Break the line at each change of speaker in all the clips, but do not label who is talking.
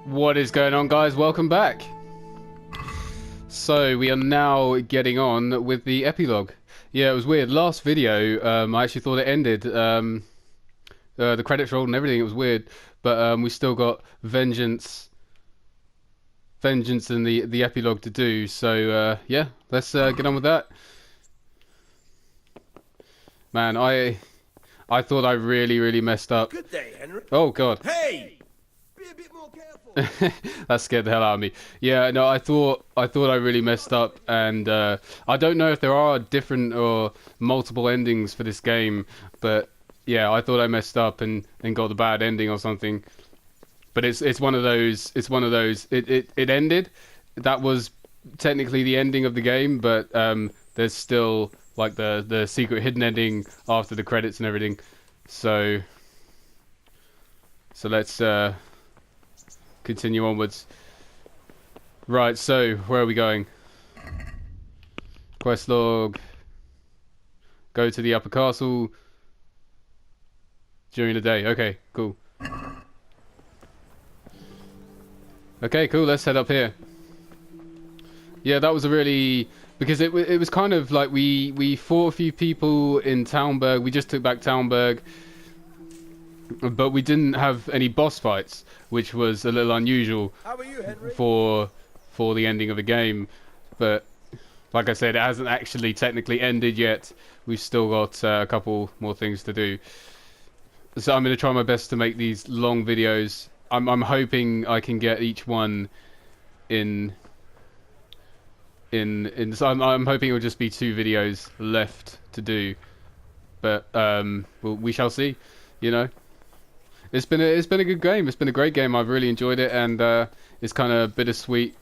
What is going on, guys? Welcome back. So we are now getting on with the epilogue. Yeah, it was weird. Last video, I actually thought it ended. The credits rolled and everything. It was weird, but we still got vengeance in the epilogue to do. So yeah, let's get on with that. Man, I thought I really messed up.
Good day, Henry.
Oh God.
Hey! Be a bit more careful.
That scared the hell out of me. Yeah, no, I thought I really messed up, and I don't know if there are different or multiple endings for this game, but yeah, I thought I messed up and got the bad ending or something. But it's one of those. It ended. That was technically the ending of the game, but there's still like the secret hidden ending after the credits and everything. So let's continue onwards. Right, so where are we going? Quest log. Go to the upper castle during the day. Okay, cool. Okay, cool. Let's head up here. Yeah, that was a really... Because it was kind of like we fought a few people in Townburg. We just took back Townburg. But we didn't have any boss fights, which was a little unusual.
How are you, Henry?
for the ending of the game. But like I said, it hasn't actually technically ended yet. We've still got a couple more things to do. So I'm going to try my best to make these long videos. I'm hoping I can get each one in so I'm hoping it'll just be 2 videos left to do. But we shall see, you know. It's been a good game. It's been a great game. I've really enjoyed it, and it's kind of bittersweet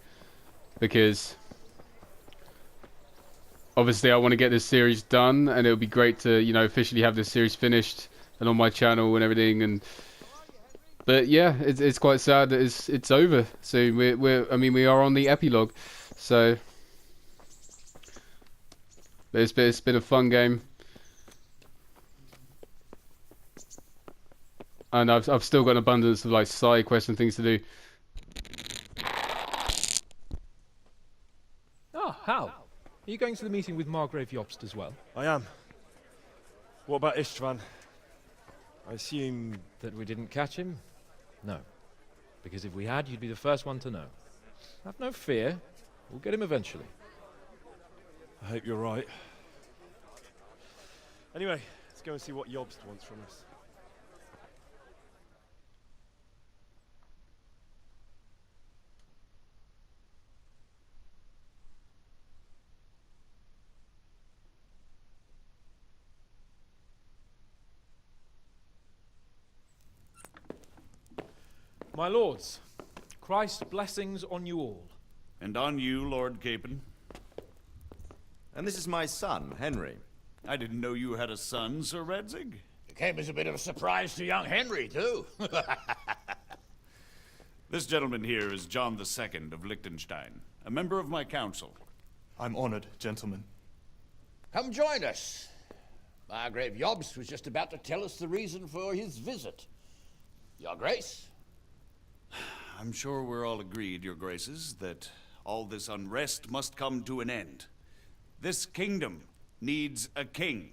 because obviously I want to get this series done, and it would be great to, you know, officially have this series finished and on my channel and everything. But yeah, it's quite sad that it's over. So we are on the epilogue. So but it's been a fun game. And I've still got an abundance of like side quests and things to do.
Oh, Hal. Are you going to the meeting with Margrave Jobst as well?
I am. What about Istvan? I assume...
That we didn't catch him? No. Because if we had, you'd be the first one to know. Have no fear. We'll get him eventually.
I hope you're right. Anyway, let's go and see what Jobst wants from us.
My lords, Christ's blessings on you all.
And on you, Lord Capon.
And this is my son, Henry.
I didn't know you had a son, Sir Redzig.
It came as a bit of a surprise to young Henry, too.
This gentleman here is John II of Liechtenstein, a member of my council.
I'm honored, gentlemen.
Come join us. Margrave Jobst was just about to tell us the reason for his visit. Your Grace?
I'm sure we're all agreed, Your Graces, that all this unrest must come to an end. This kingdom needs a king.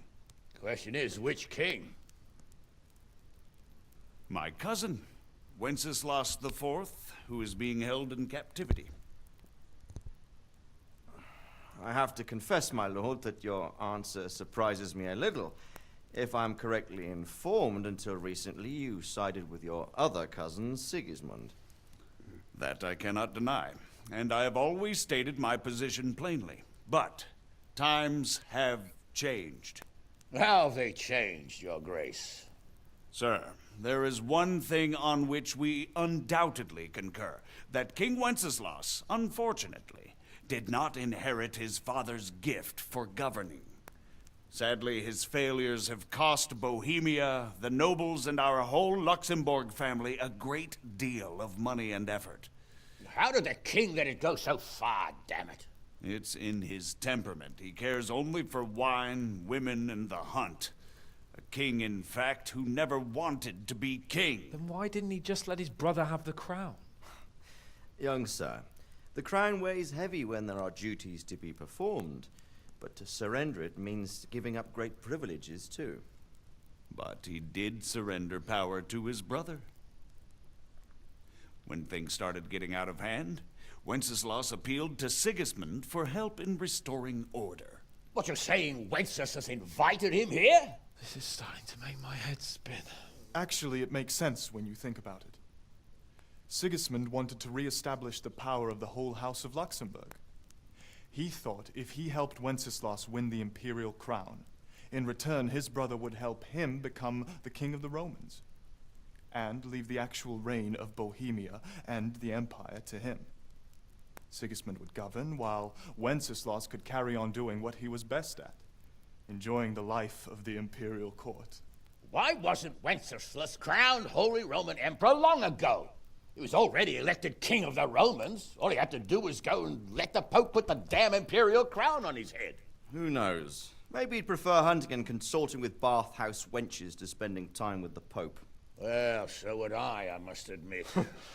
The question is, which king?
My cousin, Wenceslas IV, who is being held in captivity.
I have to confess, my lord, that your answer surprises me a little. If I'm correctly informed, until recently you sided with your other cousin, Sigismund.
That I cannot deny, and I have always stated my position plainly. But times have changed.
How have they changed, Your Grace?
Sir, there is one thing on which we undoubtedly concur, that King Wenceslas, unfortunately, did not inherit his father's gift for governing. Sadly, his failures have cost Bohemia, the nobles, and our whole Luxembourg family a great deal of money and effort.
How did the king let it go so far, damn it?
It's in his temperament. He cares only for wine, women, and the hunt. A king, in fact, who never wanted to be king.
Then why didn't he just let his brother have the crown?
Young sir, the crown weighs heavy when there are duties to be performed, but to surrender it means giving up great privileges too.
But he did surrender power to his brother. When things started getting out of hand, Wenceslas appealed to Sigismund for help in restoring order.
What, you're saying Wenceslas invited him here?
This is starting to make my head spin.
Actually, it makes sense when you think about it. Sigismund wanted to re-establish the power of the whole House of Luxembourg. He thought if he helped Wenceslas win the imperial crown, in return his brother would help him become the king of the Romans, and leave the actual reign of Bohemia and the empire to him. Sigismund would govern, while Wenceslas could carry on doing what he was best at, enjoying the life of the imperial court.
Why wasn't Wenceslas crowned Holy Roman Emperor long ago? He was already elected king of the Romans. All he had to do was go and let the Pope put the damn imperial crown on his head.
Who knows? Maybe he'd prefer hunting and consorting with bathhouse wenches to spending time with the Pope.
Well, so would I must admit.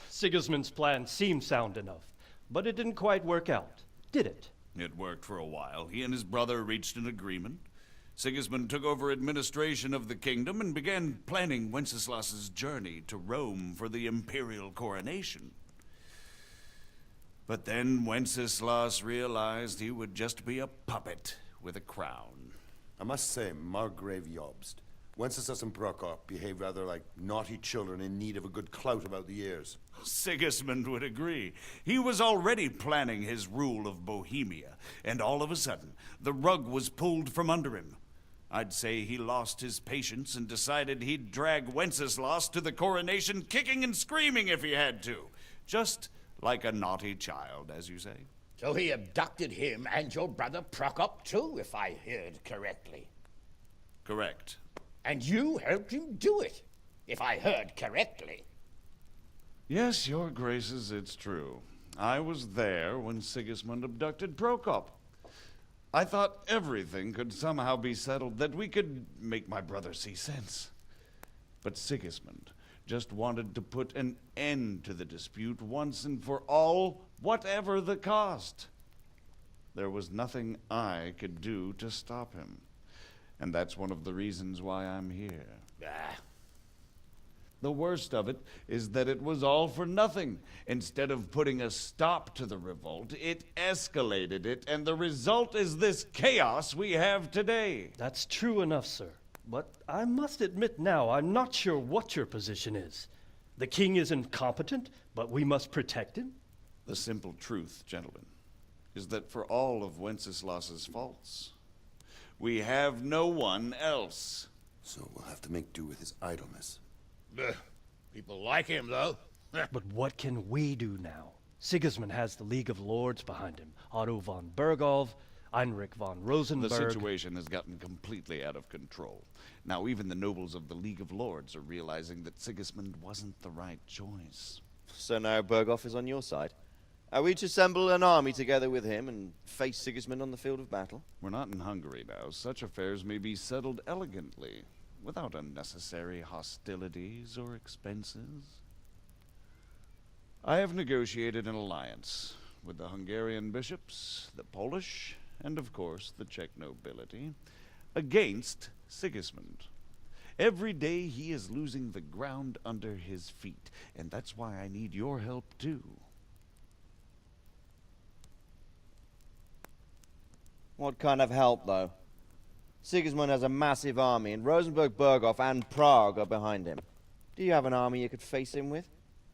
Sigismund's plan seemed sound enough, but it didn't quite work out, did it?
It worked for a while. He and his brother reached an agreement. Sigismund took over administration of the kingdom and began planning Wenceslas's journey to Rome for the imperial coronation. But then Wenceslas realized he would just be a puppet with a crown.
I must say, Margrave Jobst, Wenceslas and Prokop behave rather like naughty children in need of a good clout about the ears.
Sigismund would agree. He was already planning his rule of Bohemia, and all of a sudden, the rug was pulled from under him. I'd say he lost his patience and decided he'd drag Wenceslas to the coronation kicking and screaming if he had to. Just like a naughty child, as you say.
So he abducted him and your brother Prokop too, if I heard correctly.
Correct.
And you helped him do it, if I heard correctly.
Yes, your graces, it's true. I was there when Sigismund abducted Prokop. I thought everything could somehow be settled, that we could make my brother see sense. But Sigismund just wanted to put an end to the dispute once and for all, whatever the cost. There was nothing I could do to stop him. And that's one of the reasons why I'm here. The worst of it is that it was all for nothing. Instead of putting a stop to the revolt, it escalated it, and the result is this chaos we have today.
That's true enough, sir. But I must admit now, I'm not sure what your position is. The king is incompetent, but we must protect him?
The simple truth, gentlemen, is that for all of Wenceslas's faults, we have no one else.
So we'll have to make do with his idleness.
People like him, though.
But what can we do now? Sigismund has the League of Lords behind him. Otto von Bergholf, Heinrich von Rosenberg.
The situation has gotten completely out of control. Now even the nobles of the League of Lords are realizing that Sigismund wasn't the right choice.
So now Berghoff is on your side. Are we to assemble an army together with him and face Sigismund on the field of battle?
We're not in Hungary now. Such affairs may be settled elegantly, without unnecessary hostilities or expenses. I have negotiated an alliance with the Hungarian bishops, the Polish, and of course the Czech nobility, against Sigismund. Every day he is losing the ground under his feet, and that's why I need your help too.
What kind of help, though? Sigismund has a massive army, and Rosenberg, Berghoff, and Prague are behind him. Do you have an army you could face him with?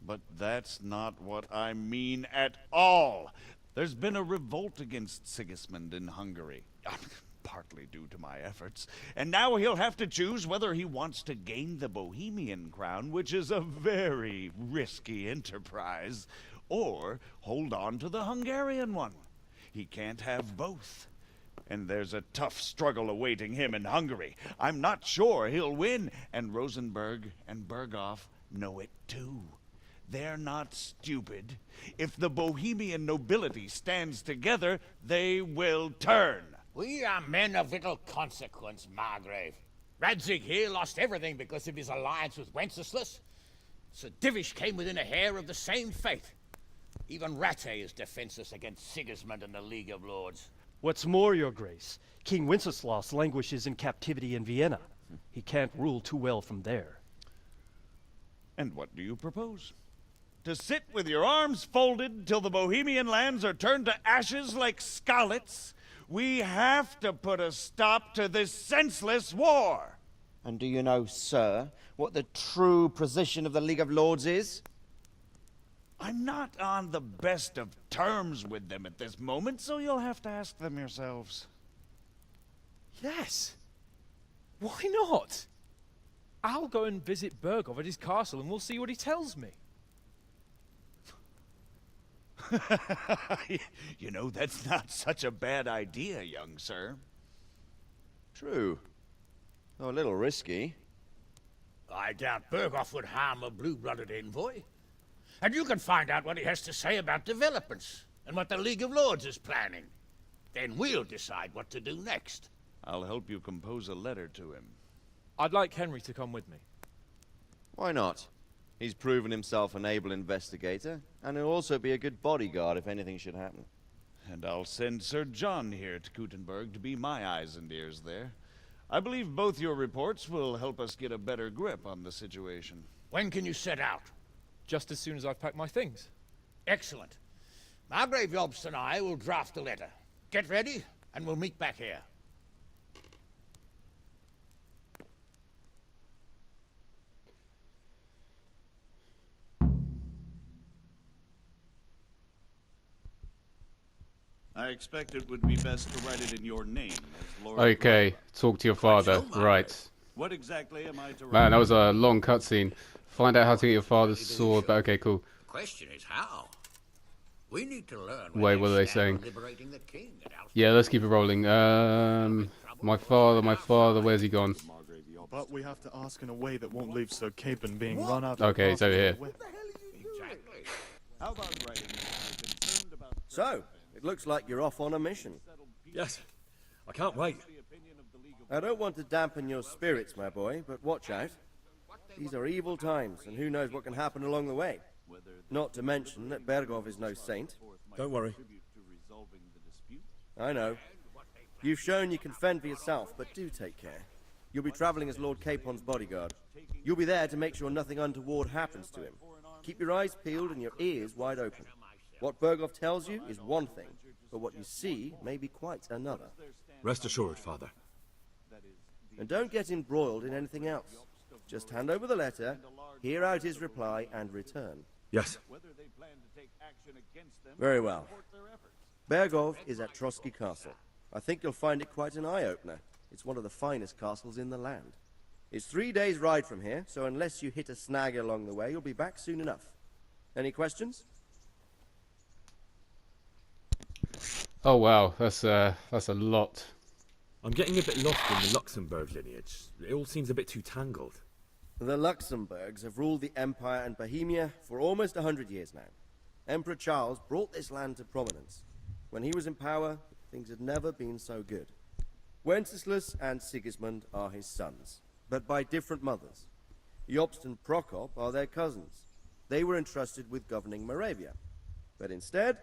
But that's not what I mean at all. There's been a revolt against Sigismund in Hungary, partly due to my efforts, and now he'll have to choose whether he wants to gain the Bohemian crown, which is a very risky enterprise, or hold on to the Hungarian one. He can't have both. And there's a tough struggle awaiting him in Hungary. I'm not sure he'll win, and Rosenberg and Berghoff know it too. They're not stupid. If the Bohemian nobility stands together, they will turn.
We are men of little consequence, Margrave. Radzig here lost everything because of his alliance with Wenceslas. Sir Divish came within a hair of the same fate. Even Rattay is defenseless against Sigismund and the League of Lords.
What's more, Your Grace, King Wenceslaus languishes in captivity in Vienna. He can't rule too well from there.
And what do you propose? To sit with your arms folded till the Bohemian lands are turned to ashes like scarlets? We have to put a stop to this senseless war!
And do you know, sir, what the true position of the League of Lords is?
I'm not on the best of terms with them at this moment, so you'll have to ask them yourselves.
Yes. Why not? I'll go and visit Bergov at his castle and we'll see what he tells me.
You know, that's not such a bad idea, young sir.
True. Though a little risky.
I doubt Berghoff would harm a blue-blooded envoy. And you can find out what he has to say about developments and what the League of Lords is planning. Then we'll decide what to do next.
I'll help you compose a letter to him.
I'd like Henry to come with me.
Why not? He's proven himself an able investigator, and he'll also be a good bodyguard if anything should happen.
And I'll send Sir John here to Kuttenberg to be my eyes and ears there. I believe both your reports will help us get a better grip on the situation.
When can you set out?
Just as soon as I've packed my things.
Excellent. Margrave Jobst and I will draft the letter. Get ready, and we'll meet back here.
I expect it would be best to write it in your name as Lord.
Okay, talk to your father. Right.
What exactly am I to write?
Man, that was a long cutscene. Find out how to get your father's sword. But okay, cool.
The question is how. We need to learn.
Wait, what are they
stand on
saying?
liberating the king at Alpha.
Yeah, let's keep it rolling. My father, where's he gone?
But we have to ask in a way that won't leave Sir Capon being run out of
Okay, he's over here.
Exactly.
How about writing? I'm concerned about
So, it looks like you're off on a mission.
Yes. I can't wait.
I don't want to dampen your spirits, my boy, but watch out. These are evil times, and who knows what can happen along the way. Not to mention that Bergov is no saint.
Don't worry.
I know. You've shown you can fend for yourself, but do take care. You'll be traveling as Lord Capon's bodyguard. You'll be there to make sure nothing untoward happens to him. Keep your eyes peeled and your ears wide open. What Bergov tells you is one thing, but what you see may be quite another.
Rest assured, Father.
And don't get embroiled in anything else. Just hand over the letter, hear out his reply, and return.
Yes.
Very well. Bergov is at Trotsky Castle. I think you'll find it quite an eye-opener. It's one of the finest castles in the land. It's 3 days' ride from here, so unless you hit a snag along the way, you'll be back soon enough. Any questions?
Oh wow, that's a lot.
I'm getting a bit lost in the Luxembourg lineage. It all seems a bit too tangled.
The Luxembourgs have ruled the Empire and Bohemia for almost 100 years now. Emperor Charles brought this land to prominence. When he was in power, things had never been so good. Wenceslas and Sigismund are his sons, but by different mothers. Jobst and Prokop are their cousins. They were entrusted with governing Moravia. But instead,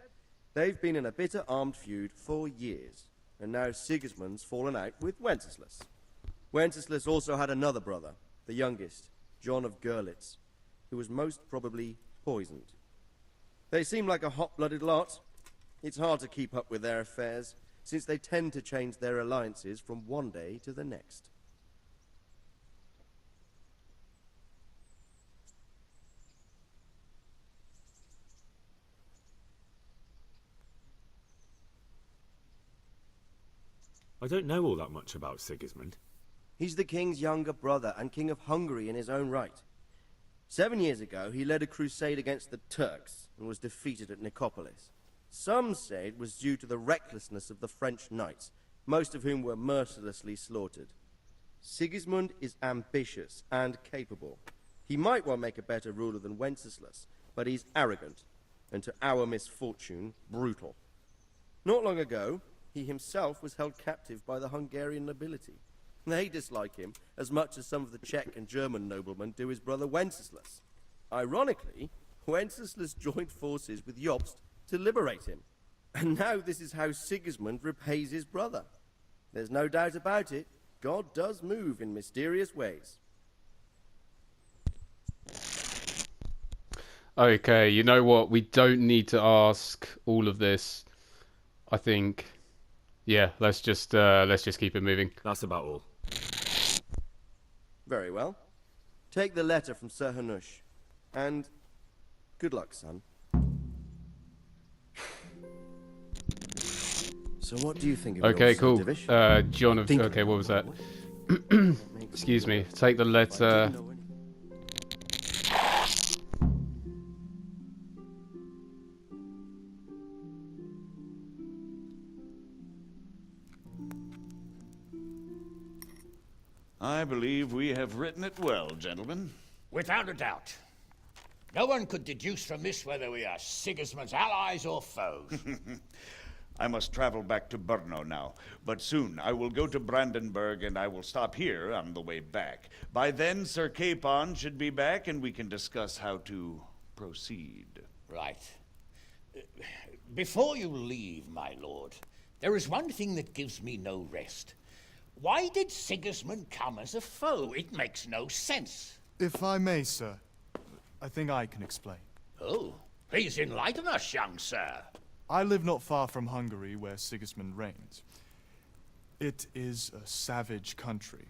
they've been in a bitter armed feud for years, and now Sigismund's fallen out with Wenceslas. Wenceslas also had another brother, the youngest, John of Görlitz, who was most probably poisoned. They seem like a hot-blooded lot. It's hard to keep up with their affairs, since they tend to change their alliances from one day to the next.
I don't know all that much about Sigismund.
He's the king's younger brother and king of Hungary in his own right. 7 years ago, he led a crusade against the Turks and was defeated at Nicopolis. Some say it was due to the recklessness of the French knights, most of whom were mercilessly slaughtered. Sigismund is ambitious and capable. He might well make a better ruler than Wenceslas, but he's arrogant, and to our misfortune, brutal. Not long ago, he himself was held captive by the Hungarian nobility. They dislike him as much as some of the Czech and German noblemen do his brother Wenceslas. Ironically, Wenceslas joined forces with Jobst to liberate him. And now this is how Sigismund repays his brother. There's no doubt about it, God does move in mysterious ways.
Okay, you know what? We don't need to ask all of this. I think, yeah, let's just keep it moving.
That's about all.
Very well. Take the letter from Sir Hanush. And good luck, son. So what do you think of
Okay,
yours,
cool.
Divish?
John of...
Think
Okay, what was that?
Makes
Excuse me.
sense.
Take the
I
letter...
didn't know anything.
I believe we have written it well, gentlemen.
Without a doubt. No one could deduce from this whether we are Sigismund's allies or foes.
I must travel back to Brno now, but soon I will go to Brandenburg and I will stop here on the way back. By then, Sir Capon should be back and we can discuss how to proceed.
Right. Before you leave, my lord, there is one thing that gives me no rest. Why did Sigismund come as a foe? It makes no sense.
If I may, sir, I think I can explain.
Oh, please enlighten us, young sir.
I live not far from Hungary, where Sigismund reigns. It is a savage country,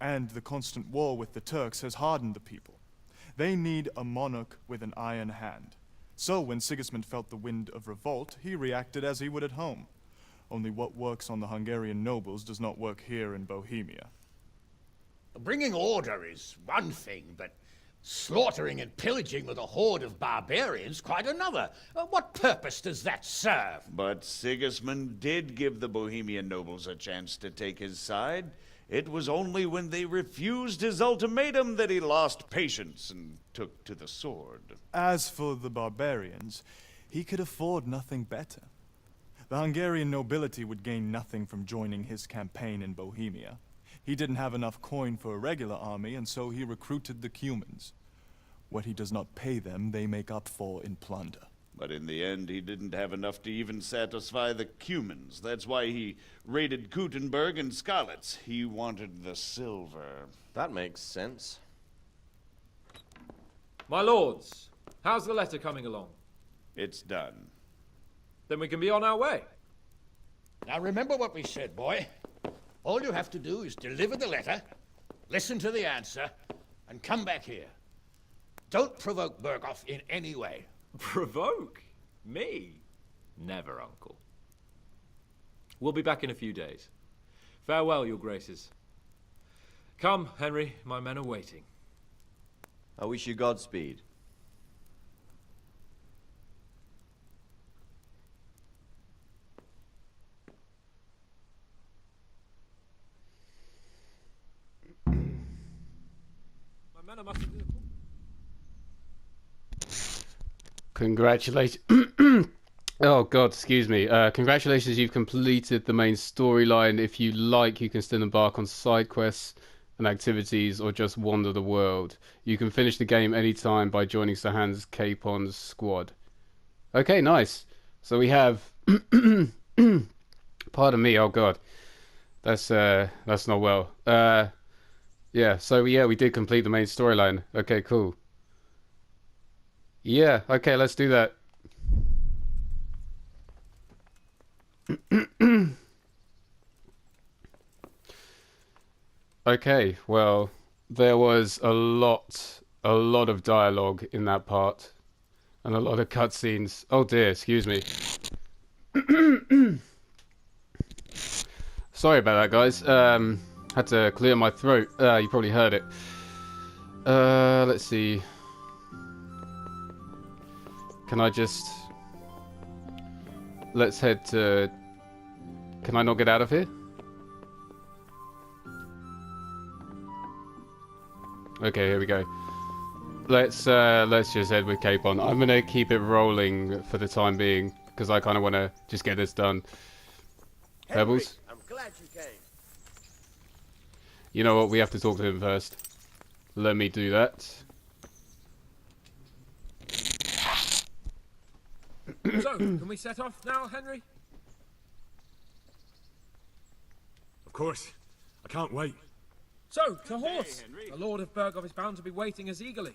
and the constant war with the Turks has hardened the people. They need a monarch with an iron hand. So when Sigismund felt the wind of revolt, he reacted as he would at home. Only what works on the Hungarian nobles does not work here in Bohemia.
Bringing order is one thing, but slaughtering and pillaging with a horde of barbarians quite another. What purpose does that serve?
But Sigismund did give the Bohemian nobles a chance to take his side. It was only when they refused his ultimatum that he lost patience and took to the sword.
As for the barbarians, he could afford nothing better. The Hungarian nobility would gain nothing from joining his campaign in Bohemia. He didn't have enough coin for a regular army, and so he recruited the Cumans. What he does not pay them, they make up for in plunder.
But in the end, he didn't have enough to even satisfy the Cumans. That's why he raided Kuttenberg and Skalitz. He wanted the silver.
That makes sense.
My lords, how's the letter coming along?
It's done.
Then we can be on our way.
Now remember what we said, boy. All you have to do is deliver the letter, listen to the answer, and come back here. Don't provoke Berghoff in any way.
Provoke? Me? Never, Uncle. We'll be back in a few days. Farewell, your graces. Come, Henry, my men are waiting.
I wish you Godspeed.
My men are much...
Congratulations. Oh god, excuse me. Congratulations, you've completed the main storyline. If you like, you can still embark on side quests and activities or just wander the world. You can finish the game anytime by joining Sir Hans Capon's squad. Okay, nice. So we have pardon me, oh god. That's not well. Yeah, so we did complete the main storyline. Okay, cool. Yeah, okay, let's do that. Okay, well, there was a lot of dialogue in that part, and a lot of cutscenes. Oh dear, excuse me. Sorry about that, guys. Had to clear my throat. You probably heard it. Let's see. Can I just... Let's head to... Can I not get out of here? Okay, here we go. Let's just head with Capon. I'm gonna keep it rolling for the time being because I kind of want to just get this done. Pebbles?
I'm glad you came.
You know what? We have to talk to him first. Let me do that.
So, can we set off now, Henry?
Of course. I can't wait.
So, to horse! The Lord of Burgov is bound to be waiting as eagerly.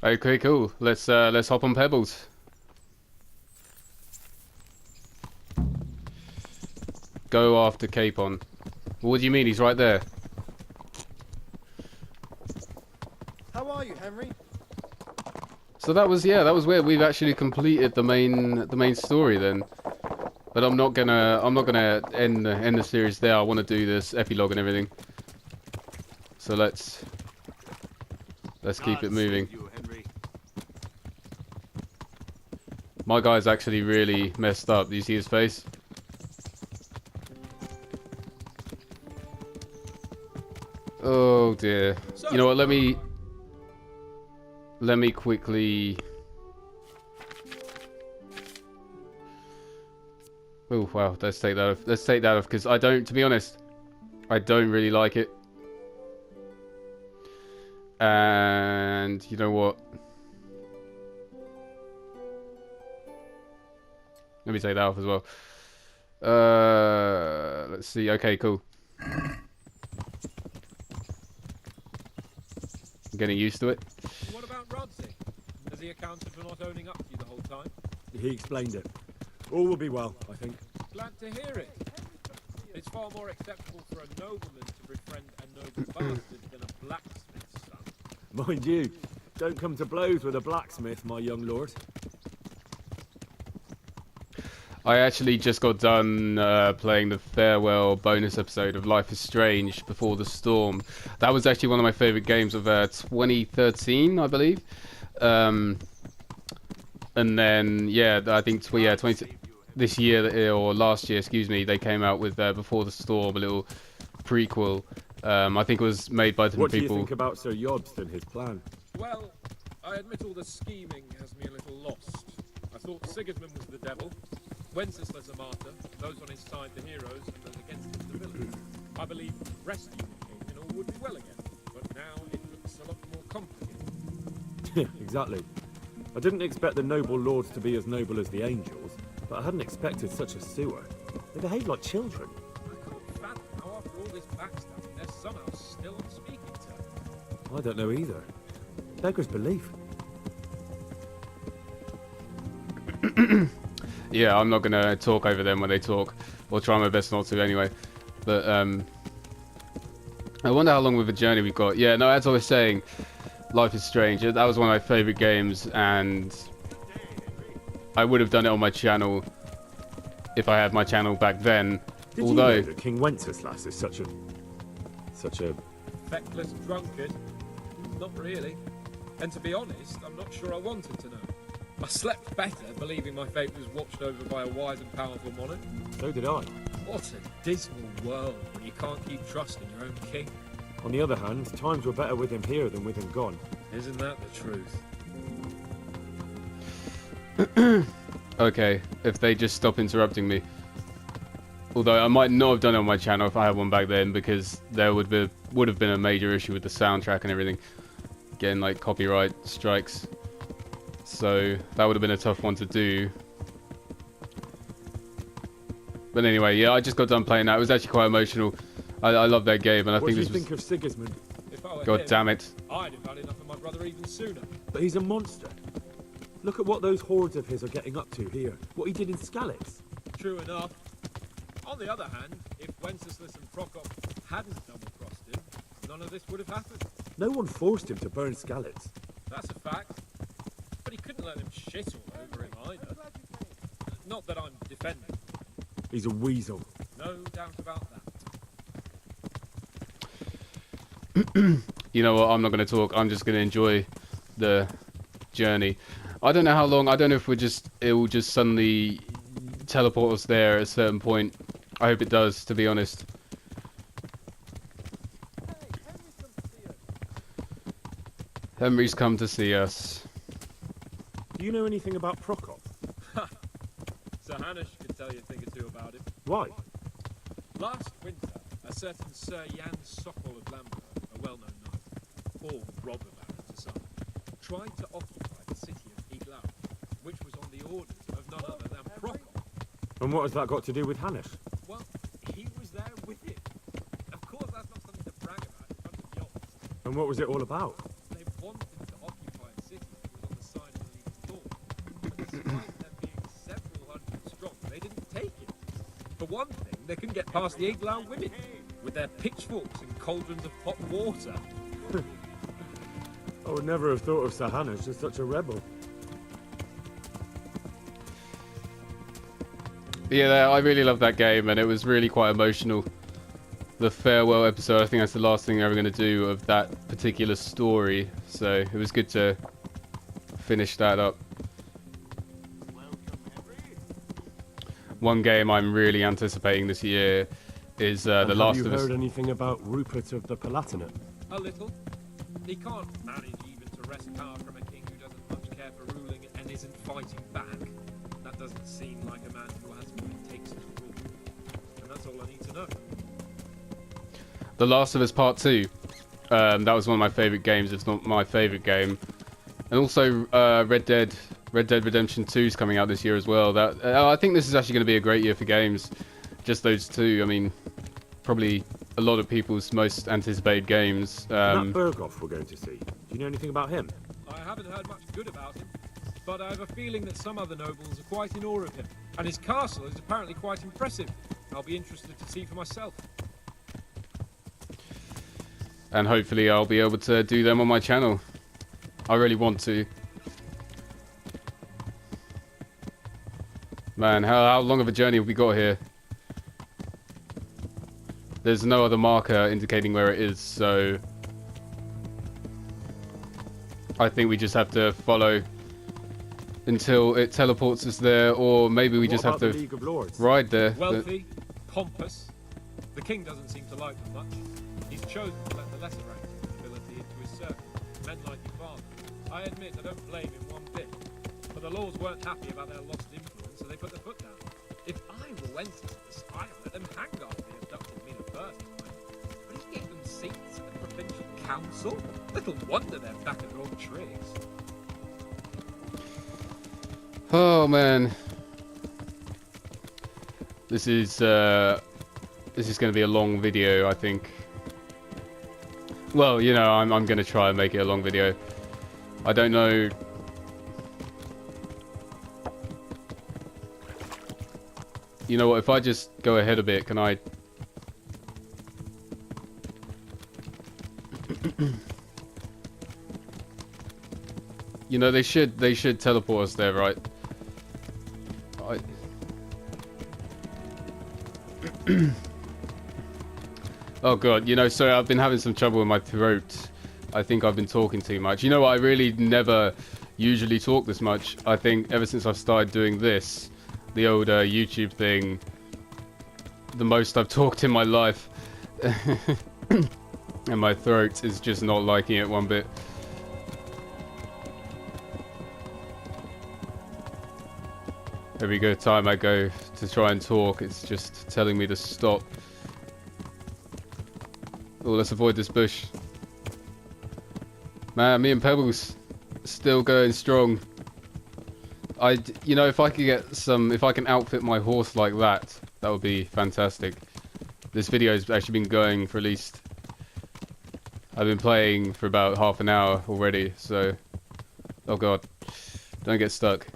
Okay, cool. Let's hop on Pebbles. Go after Capon. What do you mean? He's right there.
How are you, Henry?
So that was where we've actually completed the main story then. But I'm not gonna end the series there. I want to do this epilogue and everything. So let's keep it moving. My guy's actually really messed up. Do you see his face? Oh dear. You know what? Let me quickly. Oh wow, let's take that off. Let's take that off because I don't, to be honest, I don't really like it. And you know what? Let me take that off as well. Let's see. Okay, cool. I'm getting used to it.
What about Rodsey? Has he accounted for not owning up to you the whole time?
He explained it. All will be well, I think.
Glad to hear it. It's far more acceptable for a nobleman to befriend a noble bastard than a blacksmith's son.
Mind you, don't come to blows with a blacksmith, my young lord.
I actually just got done playing the farewell bonus episode of Life is Strange Before the Storm. That was actually one of my favourite games of 2013, I believe. And then, yeah, I think this year, or last year, excuse me, they came out with Before the Storm, a little prequel. I think it was made by different people.
What do you think about Sir Jobst and his plan?
Well, I admit all the scheming has me a little lost. I thought Sigismund was the devil, Wenceslas a martyr, those on his side the heroes, and those against him the villains. I believe rescuing the king and all would be well again, but now it looks a lot more complicated.
Exactly. I didn't expect the noble lords to be as noble as the angels, but I hadn't expected such a sewer. They behave like children.
I can't fathom how after all this backstabbing they're somehow still on speaking terms.
I don't know either. Beggars belief.
Yeah, I'm not gonna talk over them when they talk, or try my best not to anyway. But I wonder how long of a journey we've got. Yeah, no, as I was saying, Life is Strange. That was one of my favourite games, and I would have done it on my channel if I had my channel back then.
Did
although
you know that King Wenceslas is such a
Feckless drunkard? Not really. And to be honest, I'm not sure I wanted to know. I slept better believing my fate was watched over by a wise and powerful monarch.
So did I.
What a dismal world when you can't keep trusting your own king.
On the other hand, times were better with him here than with him gone.
Isn't that the truth?
okay, if they just stop interrupting me. Although I might not have done it on my channel if I had one back then, because there would have been a major issue with the soundtrack and everything, getting like copyright strikes. So that would have been a tough one to do. But anyway, yeah, I just got done playing that. It was actually quite emotional. I love that game, and I think this was...
What do you think of Sigismund?
If I were
God
him,
damn it.
I'd have had enough of my brother even sooner.
But he's a monster. Look at what those hordes of his are getting up to here. What he did in Skalitz.
True enough. On the other hand, if Wenceslas and Prokop hadn't double-crossed him, none of this would have happened.
No one forced him to burn Skalitz.
That's a fact. But he couldn't let them shit all over him either. Not that I'm defending.
He's a weasel.
No doubt about that.
You know what, I'm not going to talk. I'm just going to enjoy the journey. I don't know how long. I don't know if it will just suddenly teleport us there at a certain point. I hope it does, to be honest. Henry's come to see us.
Do you know anything about Prokop?
Sir Hanush could tell you a thing or two about him.
Why?
Last winter, a certain Sir Jan Sokol of Lambert, a well-known knight, or robber baron to some,
tried to occupy the city of EPILOGUE, which was on the orders of none other than Procop.
And what has that got to do with Hannes?
Well, he was there with him. Of course, that's not something to brag about in front of Yops.
And what was it all about?
They wanted to occupy a city that was on the side of the League of Lords. But despite them being several hundred strong, they didn't take it. For one thing, they couldn't get past the Iglau women, with their pitchforks and cauldrons of hot water.
I would never have thought of Sir Hannes as such a rebel.
Yeah, I really loved that game, and it was really quite emotional. The farewell episode, I think that's the last thing they're ever going to do of that particular story, so it was good to finish that up. One game I'm really anticipating this year is The Last of Us.
Have you heard anything about Rupert of the Palatinate?
A little. He can't manage even to wrest power from a king who doesn't much care for ruling and isn't fighting back. That doesn't seem like a man who has what it takes to rule. And that's all I need to know.
The Last of Us Part 2. That was one of my favourite games, if not my favourite game. And also Red Dead Redemption 2 is coming out this year as well. I think this is actually going to be a great year for games. Just those two. I mean, probably a lot of people's most anticipated games.
That Berghoff we're going to see. Do you know anything about him?
I haven't heard much good about him, but I have a feeling that some other nobles are quite in awe of him, and his castle is apparently quite impressive. I'll be interested to see for myself.
And hopefully I'll be able to do them on my channel. I really want to. Man, how long of a journey have we got here? There's no other marker indicating where it is, so I think we just have to follow until it teleports us there, or maybe we just have to ride there.
Wealthy, pompous. The king doesn't seem to like them much. He's chosen to let the lesser ranks of the nobility into his circle, men like your father. I admit I don't blame him one bit, but the lords weren't happy about their lost influence, so they put their foot down. If I were Wenceslas, I'd let them hang after they abducted me the first time. But he gave them seats at the provincial council. Little wonder they're back at their old tricks.
Oh man, this is going to be a long video, I think. Well, you know, I'm going to try and make it a long video. I don't know. You know what, if I just go ahead a bit, can I... You know, they should teleport us there, right? Oh god, you know, sorry, I've been having some trouble with my throat. I think I've been talking too much. You know what, I really never usually talk this much. I think ever since I've started doing this, the old YouTube thing, the most I've talked in my life. And my throat is just not liking it one bit. Every good time I go to try and talk, it's just telling me to stop. Oh, let's avoid this bush. Man, me and Pebbles still going strong. You know, if I could get if I can outfit my horse like that, that would be fantastic. This video has actually been going for at least... I've been playing for about half an hour already, so... Oh god, don't get stuck.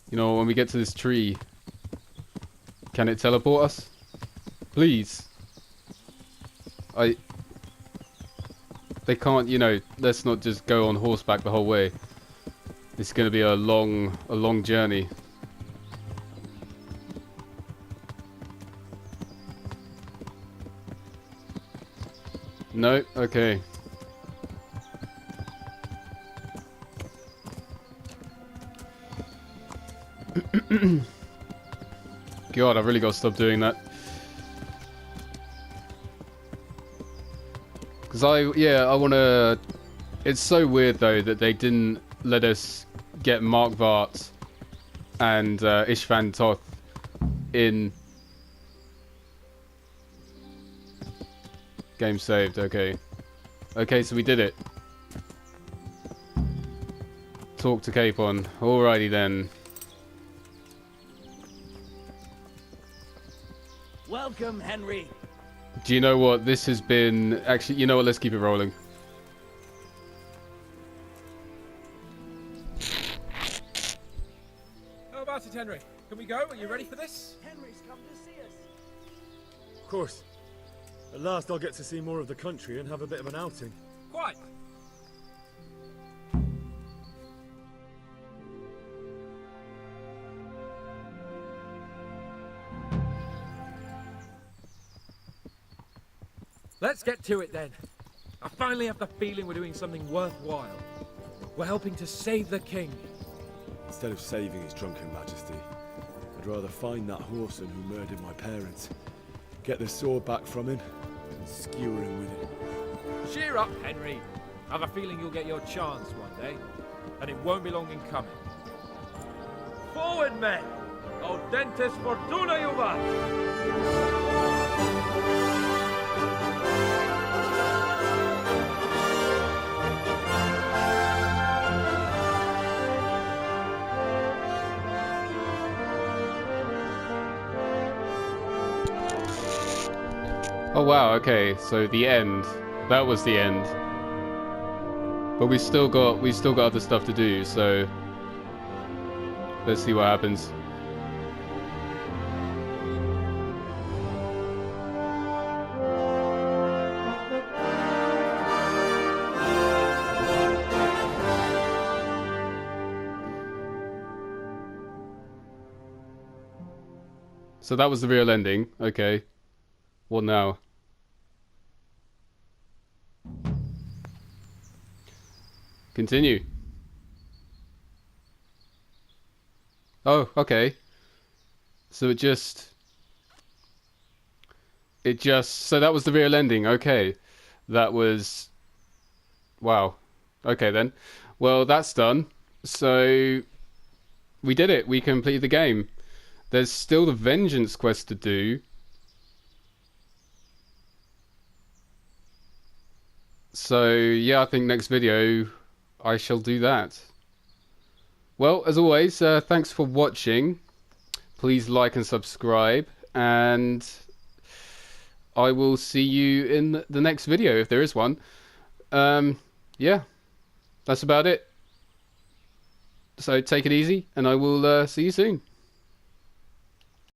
You know, when we get to this tree, can it teleport us? Please. They can't, you know, let's not just go on horseback the whole way. It's going to be a long journey. No? Okay. God, I've really got to stop doing that. Because I want to... It's so weird, though, that they didn't let us get Markvart and Ishvan Toth in Game saved, okay. Okay, so we did it. Talk to Capon. Alrighty then.
Welcome, Henry.
Do you know what? This has been... Actually, you know what? Let's keep it rolling.
How about it, Henry? Can we go? Are you ready for this?
Henry's come to see us.
Of course. At last I'll get to see more of the country and have a bit of an outing.
Quite. Let's get to it then. I finally have the feeling we're doing something worthwhile. We're helping to save the king.
Instead of saving his drunken majesty, I'd rather find that whoreson who murdered my parents, get the sword back from him, and skewer him with it.
Cheer up, Henry. I have a feeling you'll get your chance one day, and it won't be long in coming. Forward, men! Audentes fortuna juvat!
Oh wow, okay, so the end. That was the end. But we still got other stuff to do, so let's see what happens. So that was the real ending. Okay. What now? Continue. Oh, okay. So so that was the real ending. Okay. That was... Wow. Okay then. Well, that's done. So we did it. We completed the game. There's still the Vengeance quest to do. So, yeah, I think next video I shall do that. Well, as always, thanks for watching. Please like and subscribe, and I will see you in the next video, if there is one. Yeah, that's about it. So take it easy, and I will see you soon.